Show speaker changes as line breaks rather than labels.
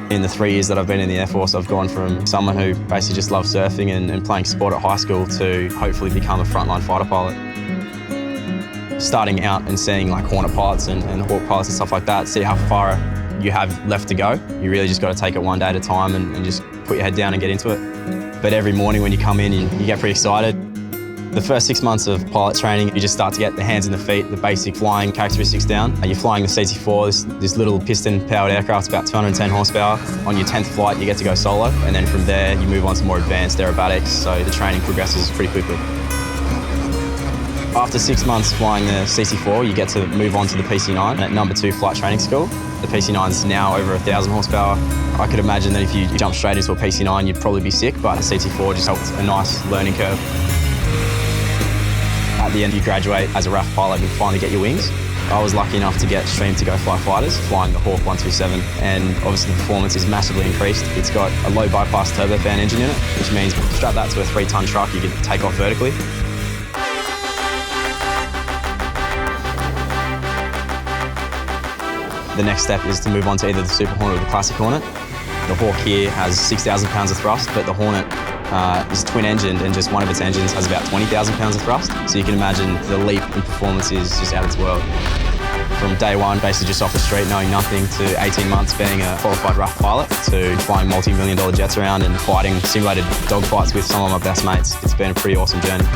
In the 3 years that I've been in the Air Force, I've gone from someone who basically just loved surfing and playing sport at high school to hopefully become a frontline fighter pilot. Starting out and seeing like Hornet pilots and Hawk pilots and stuff like that, see how far you have left to go. You really just got to take it one day at a time and just put your head down and get into it. But every morning when you come in, you get pretty excited. The first 6 months of pilot training, you just start to get the hands and the feet, the basic flying characteristics down. And you're flying the CT-4, this little piston-powered aircraft, about 210 horsepower. On your 10th flight, you get to go solo. And then from there, you move on to more advanced aerobatics, so the training progresses pretty quickly. After 6 months flying the CT-4, you get to move on to the PC-9 at No. 2 flight training school. The PC-9 is now over 1,000 horsepower. I could imagine that if you jump straight into a PC-9, you'd probably be sick, but the CT-4 just helped a nice learning curve. At the end, you graduate as a RAF pilot and finally get your wings. I was lucky enough to get streamed to go fly fighters, flying the Hawk 127, and obviously the performance is massively increased. It's got a low bypass turbofan engine in it, which means strap that to a 3-ton truck, you can take off vertically. The next step is to move on to either the Super Hornet or the Classic Hornet. The Hawk here has 6,000 pounds of thrust, but the Hornet is twin-engined and just one of its engines has about 20,000 pounds of thrust. So you can imagine the leap in performance is just out of this world. From day one, basically just off the street, knowing nothing, to 18 months being a qualified RAF pilot, to flying multi-million-dollar jets around and fighting simulated dogfights with some of my best mates. It's been a pretty awesome journey.